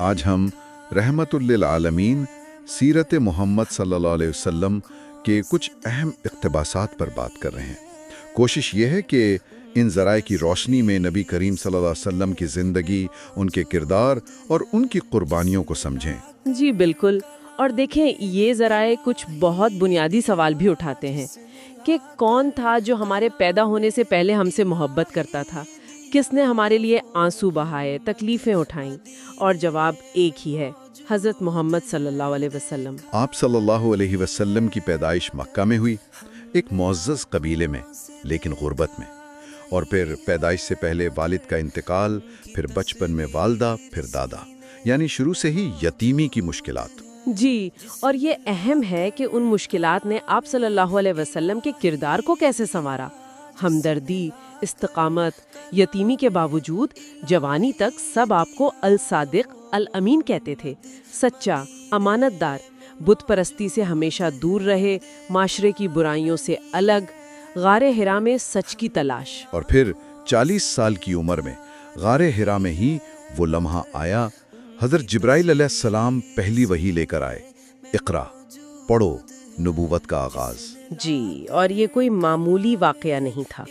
आज हम रहमतुल्लिल आलमीन सीरत मोहम्मद सल्लल्लाहु अलैहि वसल्लम के कुछ अहम इक़्तिबासात पर बात कर रहे हैं। कोशिश ये है कि इन ज़राए की रोशनी में नबी करीम सल्लल्लाहु अलैहि वसल्लम की ज़िंदगी, उनके किरदार और उनकी कुर्बानियों को समझें। जी बिल्कुल। और देखें, ये ज़राए कुछ बहुत बुनियादी सवाल भी उठाते हैं कि कौन था जो हमारे पैदा होने से पहले हमसे मोहब्बत करता था, किसने हमारे लिए आंसू बहाए, तकलीफ़ें उठाईं। और जवाब एक ही है, हज़रत मोहम्मद सल्लल्लाहु अलैहि वसल्लम। आप सल्लल्लाहु अलैहि वसल्लम की पैदाइश मक्का में हुई, एक मुअज़्ज़ज़ कबीले में, लेकिन गुर्बत में। और फिर पैदाइश से पहले वालिद का इंतकाल, फिर बचपन में वालदा, फिर दादा, यानी शुरू से ही यतीमी की मुश्किलात। जी, और ये अहम है कि उन मुश्किलात ने आप सल्लल्लाहु अलैहि वसल्लम के किरदार को कैसे संवारा। हमदर्दी, इस्तिकामत, यतीमी के बावजूद जवानी तक सब आपको अल सादिक अल अमीन कहते थे। सच्चा, अमानतदार, बुत परस्ती से हमेशा दूर रहे, माशरे की बुराइयों से अलग, गारे हिरा में सच की तलाश। और फिर 40 साल की उम्र में गारे हिरा में ही वो लम्हा आया, हज़रत जिब्राइल अलैहिस्सलाम पहली वही लेकर आए, इक़रा, पढ़ो, नबूवत का आगाज़। जी, और ये कोई मामूली वाक़या नहीं था।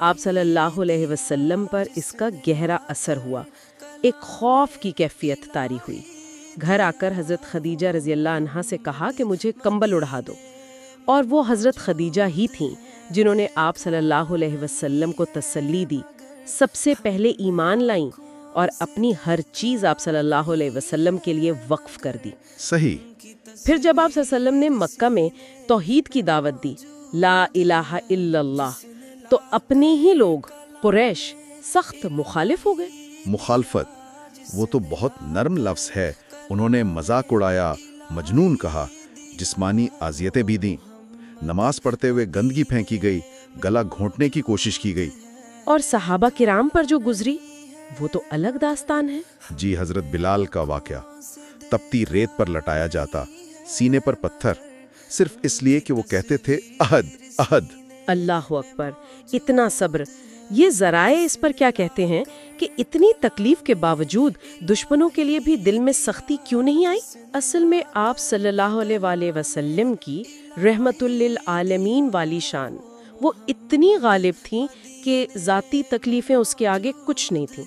आप सल्लल्लाहु अलैहि वसल्लम पर इसका गहरा असर हुआ। एक खौफ की कैफियत तारी हुई। घर आकर हज़रत खदीजा रज़ियल्लाहु अन्हा से कहा कि मुझे कंबल उड़ा दो। और वो हज़रत खदीजा ही थीं जिन्होंने आप सल्लल्लाहु अलैहि वसल्लम को तसल्ली दी, सबसे पहले ईमान लाईं और अपनी हर चीज़ आप सल्लल्लाहु अलैहि वसल्लम के लिए वक्फ कर दी। सही। फिर जब आप सल्लल्लाहु अलैहि वसल्लम ने मक्का में तौहीद की दावत दी, ला इलाहा इल्लल्लाह, तो अपने ही लोग कुरैश सख्त मुखालिफ हो गए। मुखालफत, वो तो बहुत नरम लफ्ज़ है। उन्होंने मजाक उड़ाया, मजनून कहा, जिस्मानी आजियतें भी दी, नमाज पढ़ते हुए गंदगी फेंकी गई, गला घोंटने की कोशिश की गई। और सहाबा किराम पर जो गुजरी वो तो अलग दास्तान है। जी, हजरत बिलाल का वाक़या, तपती रेत पर लटाया जाता, सीने पर पत्थर, सिर्फ इसलिए कि वो कहते थे अहद अहद। अल्लाह अकबर, इतना सब्र। ये ज़राए इस पर क्या कहते हैं कि इतनी तकलीफ के बावजूद दुश्मनों के लिए भी दिल में सख्ती क्यों नहीं आई। असल में आप सल्लल्लाहु अलैहि वसल्लम की रहमतुल्लिल आलमीन वाली शान वो इतनी गालिब थी कि ज़ाती तकलीफ़ें उसके आगे कुछ नहीं थीं।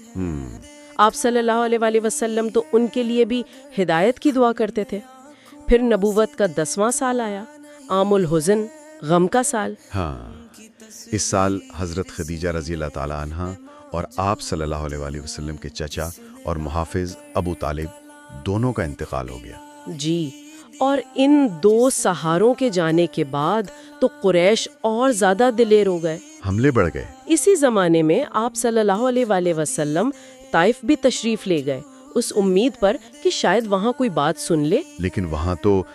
आप सल्लल्लाहु अलैहि वसल्लम तो उनके लिए भी हिदायत की दुआ करते थे। फिर नबूवत का 10वां साल आया, आमुल हुज़न, गम का साल। हाँ, इस साल हज़रत खदीजा रज़ियल्लाहु ताला अन्हा और आप सल्लल्लाहु अलैहि वसल्लम के चचा और मुहाफ़िज़ अबू तालिब दोनों का इंतकाल हो गया। जी, और इन दो सहारों के जाने के बाद तो कुरैश और ज़्यादा दिलेर हो गए, हमले बढ़ गए। इसी ज़माने में आप सल्लल्लाहु अलैहि वसल्लम ताइफ भी तशरीफ़ ले गए, उस उम्मीद पर कि शायद वहाँ कोई बात सुन ले। लेकिन वहाँ तो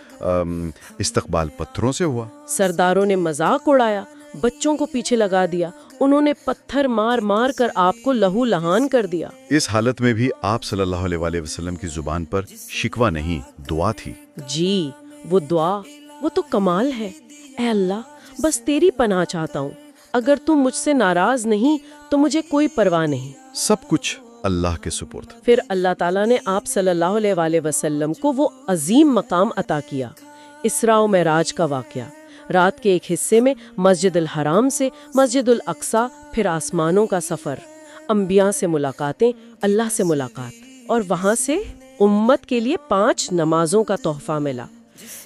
इस्तकबाल पत्थरों से हुआ। सरदारों ने मजाक उड़ाया, बच्चों को पीछे लगा दिया, उन्होंने पत्थर मार मार कर आपको लहू लहान कर दिया। इस हालत में भी आप सल्लल्लाहु अलैहि वसल्लम की जुबान पर शिकवा नहीं, दुआ थी। जी, वो दुआ, वो तो कमाल है। ऐ अल्लाह, बस तेरी पनाह चाहता हूँ, अगर तुम मुझसे नाराज नहीं तो मुझे कोई परवाह नहीं। सब कुछ अल्लाह के सुपुर्द। फिर अल्लाह ताला ने आप सल्लल्लाहु अलैहि वसल्लम को वो अजीम मकाम अता किया, इसरा व मेराज का वाक़या। रात के एक हिस्से में मस्जिदुल हराम से मस्जिदुल अक्सा, फिर आसमानों का सफ़र, अंबिया से मुलाकातें, अल्लाह से मुलाकात, और वहाँ से उम्मत के लिए 5 नमाजों का तोहफा मिला।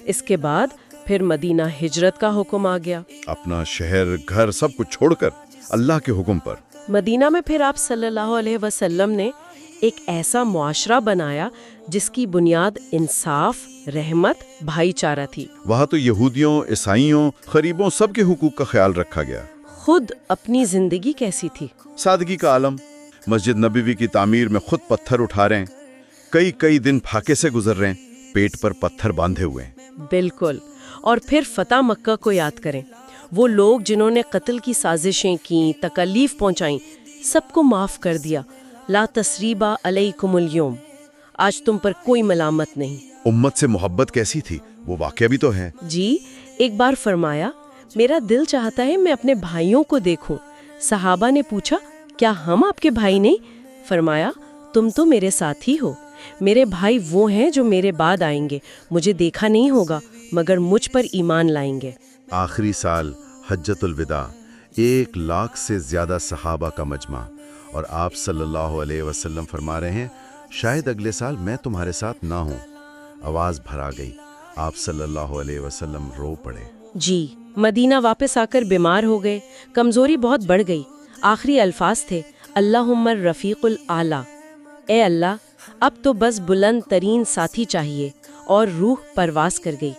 इसके बाद फिर मदीना हिजरत का हुक्म आ गया। अपना शहर, घर, सब कुछ छोड़कर अल्लाह के हुक्म पर मदीना में फिर आप सल्लल्लाहु अलैहि वसल्लम ने एक ऐसा मुआशरा बनाया जिसकी बुनियाद इंसाफ, रहमत, भाईचारा थी। वहाँ तो यहूदियों, ईसाइयों, गरीबों, सबके हुकूक का ख्याल रखा गया। खुद अपनी जिंदगी कैसी थी? सादगी का आलम। मस्जिद नबवी की तामीर में खुद पत्थर उठा रहे हैं, कई कई दिन फाके से गुजर रहे हैं, पेट पर पत्थर बांधे हुए हैं। बिल्कुल। और फिर फतह मक्का को याद करें, वो लोग जिन्होंने कत्ल की साजिशें की, तकलीफ पहुंचाई, सबको माफ कर दिया। ला तसरीबा अलैकुमुल यौम, आज तुम पर कोई मलामत नहीं। उम्मत से मोहब्बत कैसी थी, वो वाक़या भी तो है। जी, एक बार फरमाया, मेरा दिल चाहता है मैं अपने भाइयों को देखूं। सहाबा ने पूछा, क्या हम आपके भाई नहीं? फरमाया, तुम तो मेरे साथी हो। میرے بھائی وہ ہیں جو میرے بعد آئیں گے، مجھے دیکھا نہیں ہوگا مگر مجھ پر ایمان لائیں گے۔ آخری سال حجۃ الوداع 1,00,000 سے زیادہ صحابہ کا مجمع، اور آپ صلی اللہ علیہ وسلم فرما رہے ہیں شاید اگلے سال میں تمہارے ساتھ نہ ہوں۔ آواز بھرا گئی، آپ صلی اللہ علیہ وسلم رو پڑے۔ جی، مدینہ واپس آ کر بیمار ہو گئے، کمزوری بہت بڑھ گئی۔ آخری الفاظ تھے اللہم الرفیق الاعلیٰ، اے اللہ اب تو بس بلند ترین ساتھی چاہیے، اور روح پرواز کر گئی۔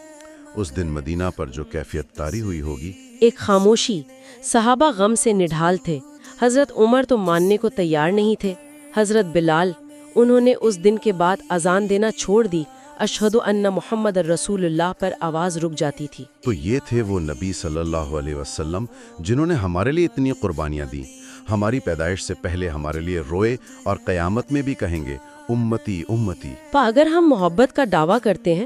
اس دن مدینہ پر جو کیفیت طاری ہوئی ہوگی، ایک خاموشی، صحابہ غم سے نڈھال تھے۔ حضرت عمر تو ماننے کو تیار نہیں تھے، حضرت بلال، انہوں نے اس دن کے بعد اذان دینا چھوڑ دی، اشہد ان محمد الرسول اللہ پر آواز رک جاتی تھی۔ تو یہ تھے وہ نبی صلی اللہ علیہ وسلم جنہوں نے ہمارے لیے اتنی قربانیاں دی، ہماری پیدائش سے پہلے ہمارے لیے روئے اور قیامت میں بھی کہیں گے امتی امتی۔ اگر ہم محبت کا دعویٰ کرتے ہیں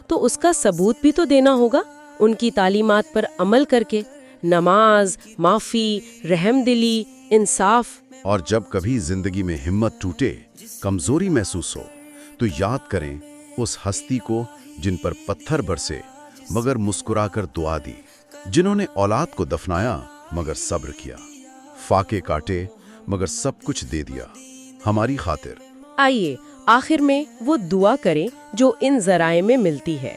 تو اس کا ثبوت بھی تو دینا ہوگا، ان کی تعلیمات پر عمل کر کے، نماز، معافی، رحم دلی، انصاف۔ اور جب کبھی زندگی میں ہمت ٹوٹے، کمزوری محسوس ہو، تو یاد کریں اس ہستی کو جن پر پتھر برسے مگر مسکرا کر دعا دی، جنہوں نے اولاد کو دفنایا مگر صبر کیا، فاقے کاٹے مگر سب کچھ دے دیا ہماری خاطر۔ آئیے آخر میں وہ دعا کریں جو ان ذرائع میں ملتی ہے۔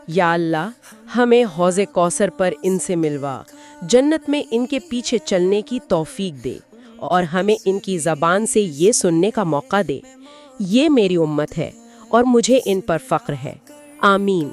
یا اللہ ہمیں حوض کوثر پر ان سے ملوا، جنت میں ان کے پیچھے چلنے کی توفیق دے، اور ہمیں ان کی زبان سے یہ سننے کا موقع دے، یہ میری امت ہے اور مجھے ان پر فخر ہے۔ آمین۔